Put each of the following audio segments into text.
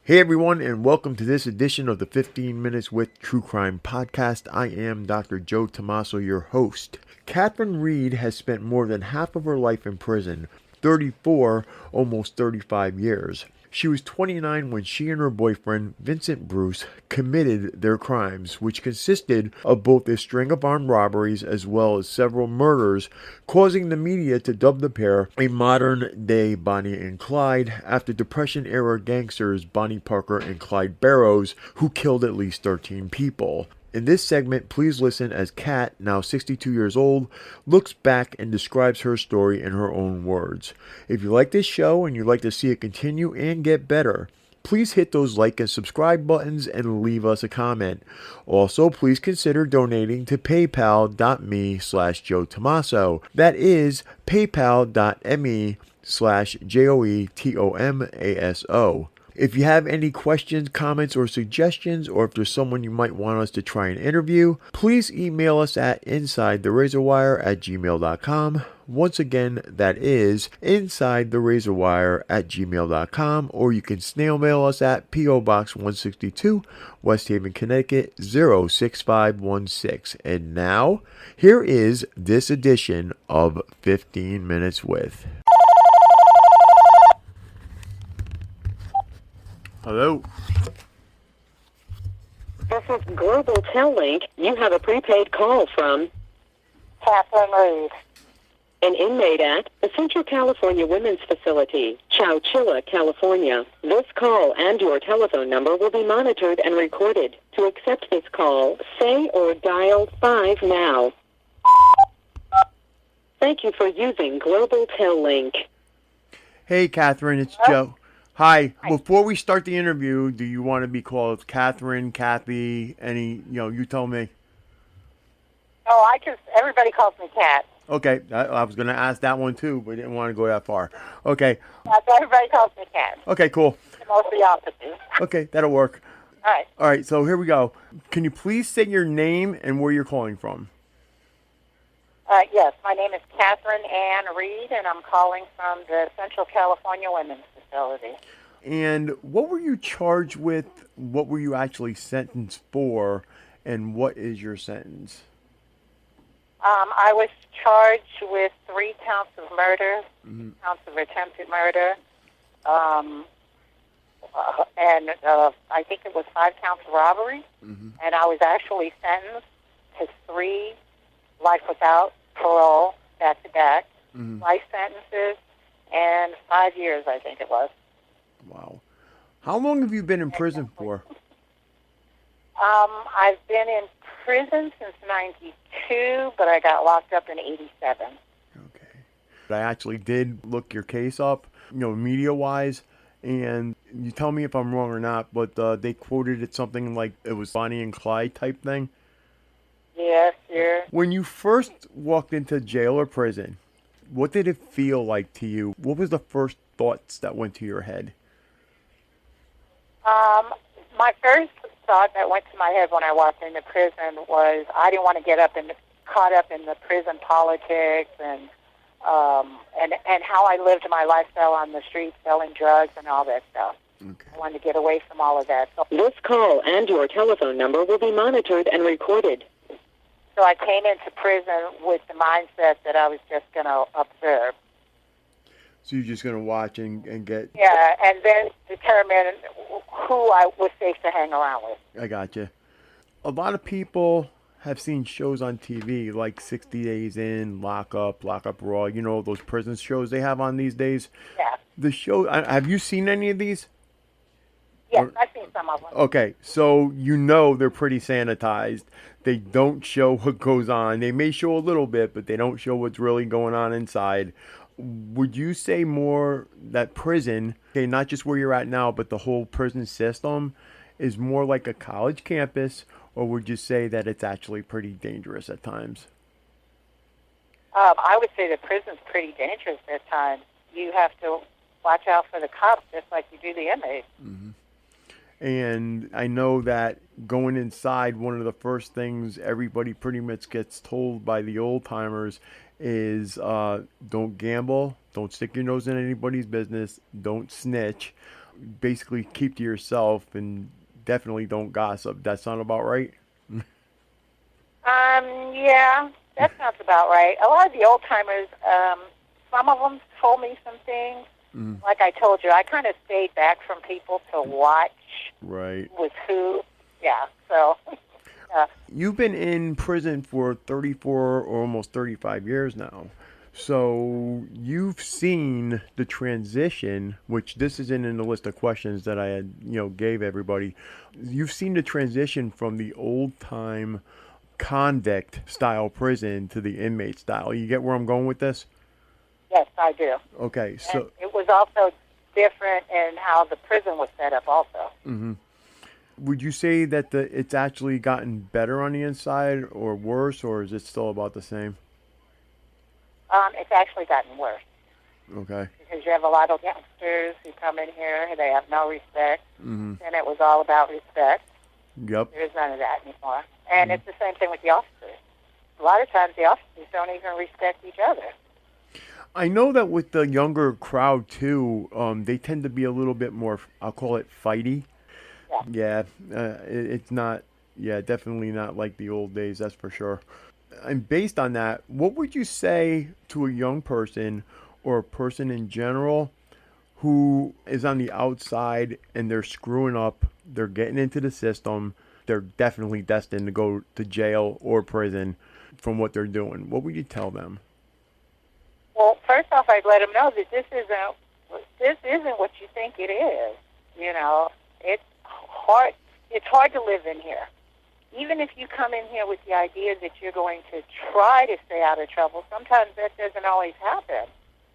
Hey everyone, and welcome to this edition of the 15 Minutes with True Crime podcast. I am Dr. Joe Tomaso, your host. Catherine Reed has spent more than half of her life in prison, 34, almost 35 years. She was 29 when she and her boyfriend, Vincent Bruce, committed their crimes, which consisted of both a string of armed robberies as well as several murders, causing the media to dub the pair a modern-day Bonnie and Clyde after Depression-era gangsters Bonnie Parker and Clyde Barrows, who killed at least 13 people. In this segment, please listen as Kat, now 62 years old, looks back and describes her story in her own words. If you like this show and you'd like to see it continue and get better, please hit those like and subscribe buttons and leave us a comment. Also, please consider donating to paypal.me/Joe Tomaso. That is paypal.me/JoeTomaso. If you have any questions, comments, or suggestions, or if there's someone you might want us to try and interview, please email us at insidetherazorwire@gmail.com. Once again, that is insidetherazorwire@gmail.com, or you can snail mail us at P.O. Box 162, West Haven, Connecticut 06516. And now, here is this edition of 15 Minutes with. Hello. This is Global Tel-Link. You have a prepaid call from Catherine Reed. an inmate at the Central California Women's Facility, Chowchilla, California. This call and your telephone number will be monitored and recorded. To accept this call, say or dial 5 now. Thank you for using Global Tel-Link. Hey, Catherine, it's Joe. Hi. Before we start the interview, do you want to be called Catherine, Kathy, you tell me. Oh, everybody calls me Cat. Okay, I was going to ask that one too, but didn't want to go that far. Okay. Everybody calls me Cat. Okay, cool. Mostly opposites. Okay, that'll work. All right. All right, so here we go. Can you please say your name and where you're calling from? Yes, my name is Catherine Ann Reed, and I'm calling from the Central California Women's Facility. And what were you charged with? What were you actually sentenced for? And what is your sentence? I was charged with 3 counts of murder, counts of attempted murder, and I think it was 5 counts of robbery. And I was actually sentenced to 3 life without parole, back-to-back, life sentences, and 5 years, I think it was. Wow. How long have you been in prison for? I've been in prison since 92, but I got locked up in 87. Okay. I actually did look your case up, media-wise, and you tell me if I'm wrong or not, but they quoted it something like it was Bonnie and Clyde type thing. Yes, sir. When you first walked into jail or prison, what did it feel like to you? What was the first thoughts that went to your head? My first thought that went to my head when I walked into prison was I didn't want to get caught up in the prison politics and how I lived my lifestyle on the streets, selling drugs and all that stuff. Okay. I wanted to get away from all of that. This call and your telephone number will be monitored and recorded. So I came into prison with the mindset that I was just going to observe. So you're just going to watch and get... Yeah, and then determine who I was safe to hang around with. I got you. A lot of people have seen shows on TV like 60 Days In, Lock Up Raw, those prison shows they have on these days. Yeah. The show, have you seen any of these? Yes, I've seen some of them. Okay, so they're pretty sanitized. They don't show what goes on. They may show a little bit, but they don't show what's really going on inside. Would you say more that prison, okay, not just where you're at now, but the whole prison system is more like a college campus, or would you say that it's actually pretty dangerous at times? I would say the prison's pretty dangerous at times. You have to watch out for the cops just like you do the inmates. Mm-hmm. And I know that going inside, one of the first things everybody pretty much gets told by the old timers is don't gamble, don't stick your nose in anybody's business, don't snitch. basically keep to yourself and definitely don't gossip. That sound about right? Yeah, that sounds about right. A lot of the old timers, some of them told me some things. Like I told you, I kind of stayed back from people to watch Right. with who. Yeah, so. You've been in prison for 34 or almost 35 years now. So you've seen the transition, which this isn't in the list of questions that I had, gave everybody. You've seen the transition from the old time convict style prison to the inmate style. You get where I'm going with this? Yes, I do. Okay, so And it was also different in how the prison was set up also. would you say that it's actually gotten better on the inside or worse, or is it still about the same? It's actually gotten worse Okay. because you have a lot of youngsters who come in here, they have no respect, Mhm. and it was all about respect. Yep. There's none of that anymore. And it's the same thing with the officers. A lot of times the officers don't even respect each other. I know that with the younger crowd too, they tend to be a little bit more, I'll call it fighty. Yeah. Yeah, it's not, yeah, definitely not like the old days, that's for sure. And based on that, what would you say to a young person or a person in general who is on the outside and they're screwing up, they're getting into the system, they're definitely destined to go to jail or prison from what they're doing? What would you tell them? Well, first off, I'd let them know that this isn't what you think it is. You know, it's hard. It's hard to live in here. Even if you come in here with the idea that you're going to try to stay out of trouble, sometimes that doesn't always happen.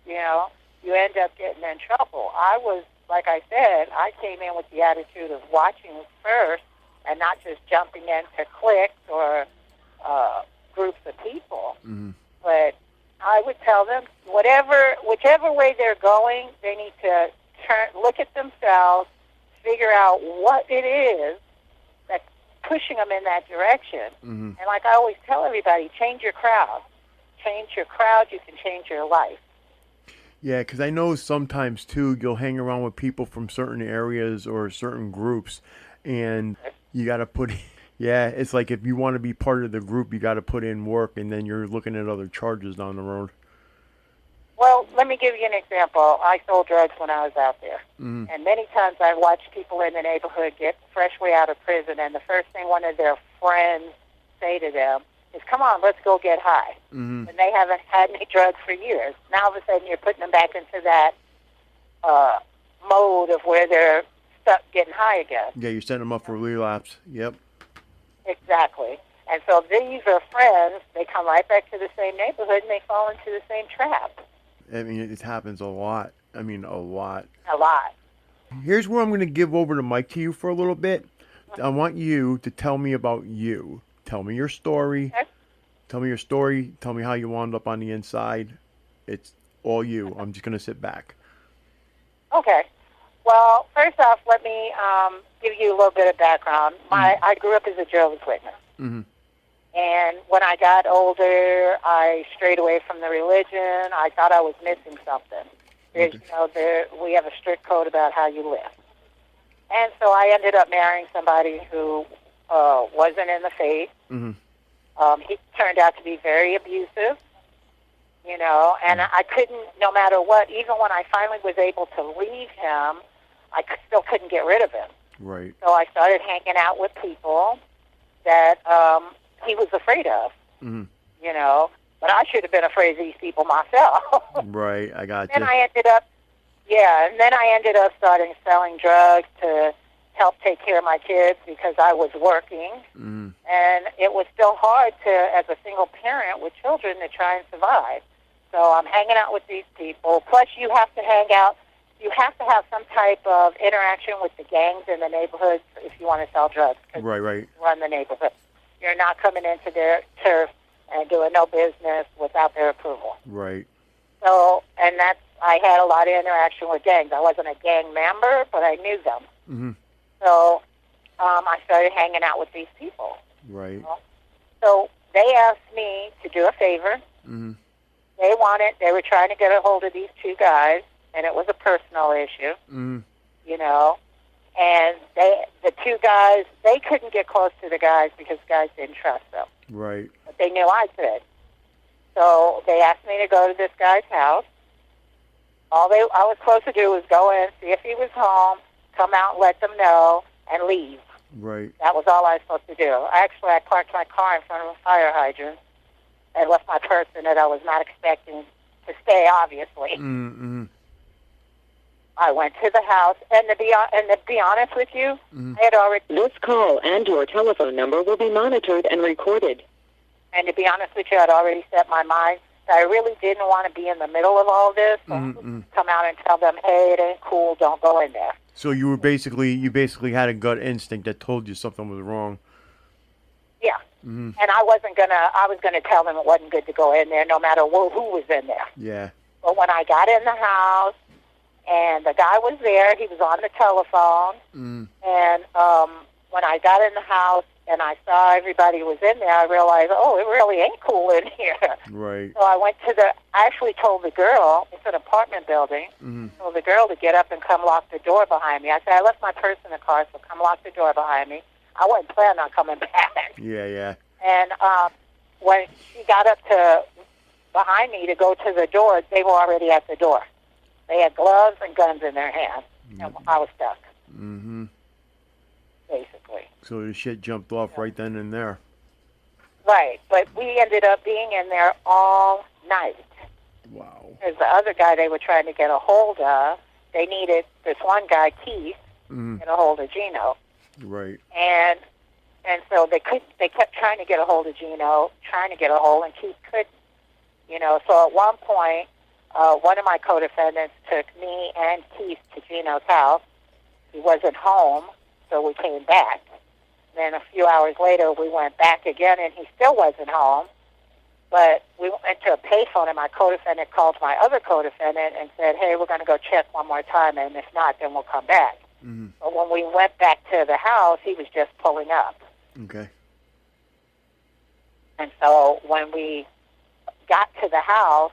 You know, you end up getting in trouble. I was, like I said, I came in with the attitude of watching first and not just jumping into cliques or groups of people. Mm-hmm. But I would tell them, whichever way they're going, they need to look at themselves, figure out what it is that's pushing them in that direction. Mm-hmm. And like I always tell everybody, change your crowd. Change your crowd, you can change your life. Yeah, because I know sometimes too, you'll hang around with people from certain areas or certain groups, and you got to put. Yeah, it's like if you want to be part of the group, you got to put in work, and then you're looking at other charges down the road. Well, let me give you an example. I sold drugs when I was out there. Mm-hmm. And many times I watched people in the neighborhood get fresh way out of prison, and the first thing one of their friends say to them is, come on, let's go get high. Mm-hmm. And they haven't had any drugs for years. Now all of a sudden you're putting them back into that mode of where they're stuck getting high again. Yeah, you're setting them up for relapse. Yep. Exactly. And so these are friends. They come right back to the same neighborhood, and they fall into the same trap. I mean, it happens a lot. I mean, a lot. A lot. Here's where I'm going to give over the mic to you for a little bit. I want you to tell me about you. Tell me your story. Okay. Tell me your story. Tell me how you wound up on the inside. It's all you. I'm just going to sit back. Okay. Well, first off, let me give you a little bit of background. I grew up as a Jehovah's Witness. Mm-hmm. And when I got older, I strayed away from the religion. I thought I was missing something. There's, we have a strict code about how you live. And so I ended up marrying somebody who wasn't in the faith. Mm-hmm. He turned out to be very abusive, and I couldn't, no matter what, even when I finally was able to leave him, I still couldn't get rid of him. Right. So I started hanging out with people that he was afraid of, Mm-hmm. But I should have been afraid of these people myself. Right, I got Then you. I ended up starting selling drugs to help take care of my kids because I was working. Mm-hmm. And it was still hard as a single parent with children, to try and survive. So I'm hanging out with these people. Plus, you have to hang out. You have to have some type of interaction with the gangs in the neighborhoods if you want to sell drugs. Right. Run the neighborhood. You're not coming into their turf and doing no business without their approval. Right. So, I had a lot of interaction with gangs. I wasn't a gang member, but I knew them. Mm-hmm. So I started hanging out with these people. Right. So they asked me to do a favor. Mm-hmm. They were trying to get a hold of these two guys, and it was a personal issue. Mm-hmm. you know. And the two guys, they couldn't get close to the guys because the guys didn't trust them. Right. But they knew I could. So they asked me to go to this guy's house. I was supposed to do was go in, see if he was home, come out and let them know, and leave. Right. That was all I was supposed to do. I parked my car in front of a fire hydrant and left my purse in it. I was not expecting to stay, obviously. Mm-hmm. I went to the house, and to be honest with you, I had already... This call and your telephone number will be monitored and recorded. And to be honest with you, I'd already set my mind that I really didn't want to be in the middle of all this. So come out and tell them, hey, it ain't cool, don't go in there. So you basically had a gut instinct that told you something was wrong. Yeah. Mm-hmm. And I was gonna tell them it wasn't good to go in there, no matter who was in there. Yeah. But when I got in the house, and the guy was there, he was on the telephone, and when I got in the house and I saw everybody was in there, I realized, oh, it really ain't cool in here. Right. So I actually told the girl, it's an apartment building, told the girl to get up and come lock the door behind me. I said, I left my purse in the car, so come lock the door behind me. I wasn't planning on coming back. Yeah. And when she got up to behind me to go to the door, they were already at the door. They had gloves and guns in their hands. And I was stuck. Mm-hmm. Basically. So the shit jumped off right then and there. Right. But we ended up being in there all night. Wow. Because the other guy they were trying to get a hold of, they needed this one guy, Keith, get a hold of Gino. Right. And so they kept trying to get a hold of Gino, and Keith couldn't. You know, so at one point, one of my co-defendants took me and Keith to Gino's house. He wasn't home, so we came back. Then a few hours later, we went back again, and he still wasn't home. But we went to a payphone, and my co-defendant called my other co-defendant and said, hey, we're going to go check one more time, and if not, then we'll come back. Mm-hmm. But when we went back to the house, he was just pulling up. Okay. And so when we got to the house,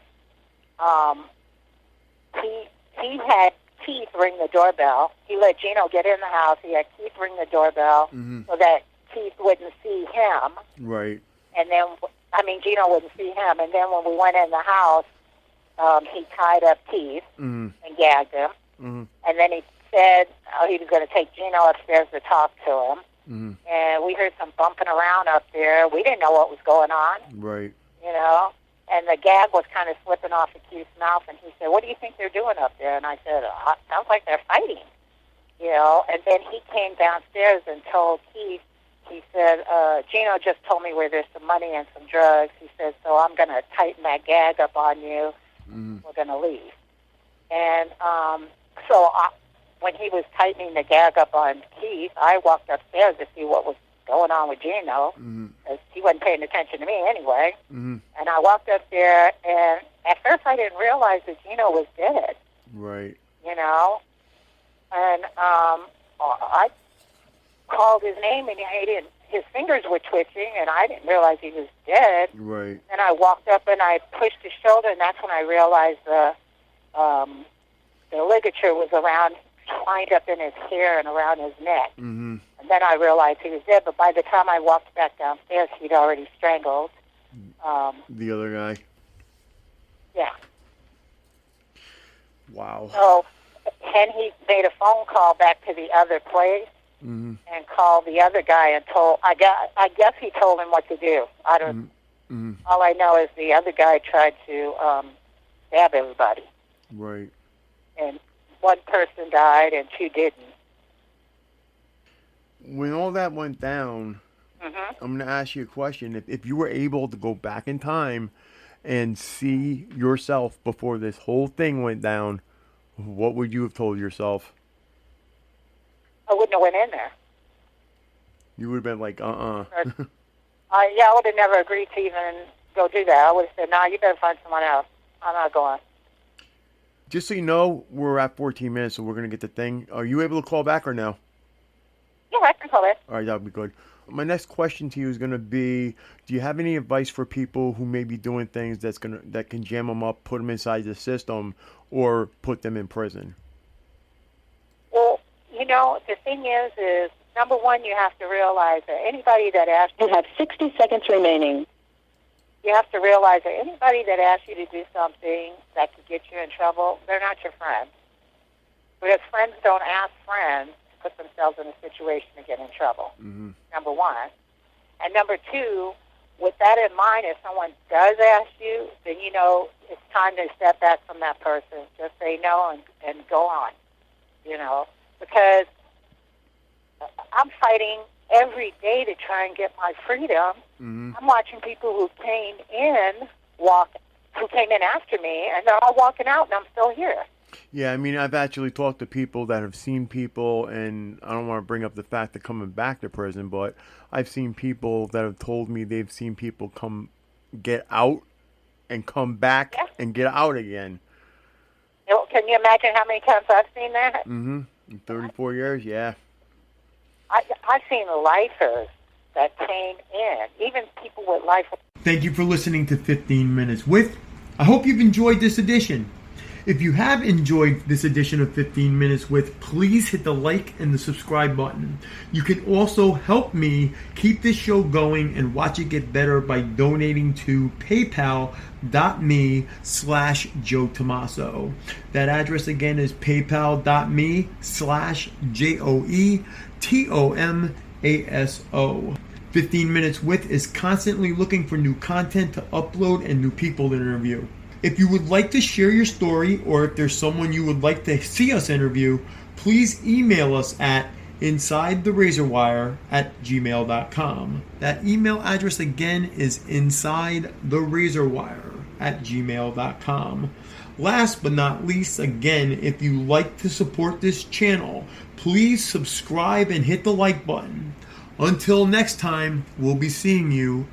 he had Keith ring the doorbell. He let Gino get in the house. He had Keith ring the doorbell so that Keith wouldn't see him. Right. And then, Gino wouldn't see him. And then when we went in the house, he tied up Keith and gagged him. Mm-hmm. And then he said he was going to take Gino upstairs to talk to him. Mm-hmm. And we heard some bumping around up there. We didn't know what was going on. Right. You know? And the gag was kind of slipping off of Keith's mouth, and he said, what do you think they're doing up there? And I said, sounds like they're fighting, you know. And then he came downstairs and told Keith, he said, Gino just told me where there's some money and some drugs. He said, so I'm going to tighten that gag up on you. We're going to leave. And when he was tightening the gag up on Keith, I walked upstairs to see what was going on with Gino, because he wasn't paying attention to me anyway. And I walked up there, and at first I didn't realize that Gino was dead. Right. You know? And I called his name, and his fingers were twitching, and I didn't realize he was dead. Right. And I walked up, and I pushed his shoulder, and that's when I realized the ligature was twined up in his hair and around his neck. And then I realized he was dead, but by the time I walked back downstairs, he'd already strangled the other guy. Yeah. Wow. So then he made a phone call back to the other place and called the other guy and I guess he told him what to do. I don't. All I know is the other guy tried to stab everybody. Right. And one person died and two didn't. When all that went down, I'm going to ask you a question. If you were able to go back in time and see yourself before this whole thing went down, what would you have told yourself? I wouldn't have went in there. You would have been like, Yeah, I would have never agreed to even go do that. I would have said, nah, you better find someone else. I'm not going. Just so you know, we're at 14 minutes, so we're going to get the thing. Are you able to call back or no? Yeah, I can call it. All right, that would be good. My next question to you is going to be, do you have any advice for people who may be doing things that can jam them up, put them inside the system, or put them in prison? Well, the thing is number one, you have to realize that anybody that asks You have 60 seconds remaining. you have to realize that anybody that asks you to do something that could get you in trouble, they're not your friends. Because friends don't ask friends to put themselves in a situation to get in trouble, number one. And number two, with that in mind, if someone does ask you, then it's time to step back from that person. Just say no and go on, because I'm fighting every day to try and get my freedom. I'm watching people who came in after me, and they're all walking out, and I'm still here. Yeah, I mean, I've actually talked to people that have seen people, and I don't want to bring up the fact of coming back to prison, but I've seen people that have told me they've seen people get out and come back and get out again. Can you imagine how many times I've seen that? In 34 years, yeah. I've seen lifers that came in, even people with life. Thank you for listening to 15 Minutes With. I hope you've enjoyed this edition. If you have enjoyed this edition of 15 Minutes With, please hit the like and the subscribe button. You can also help me keep this show going and watch it get better by donating to paypal.me/Joe Tomaso. That address again is paypal.me/JoeTomaso. 15 Minutes With is constantly looking for new content to upload and new people to interview. If you would like to share your story, or if there's someone you would like to see us interview, please email us at insidetherazorwire@gmail.com. That email address again is insidetherazorwire@gmail.com. Last but not least, again, if you like to support this channel, please subscribe and hit the like button. Until next time, we'll be seeing you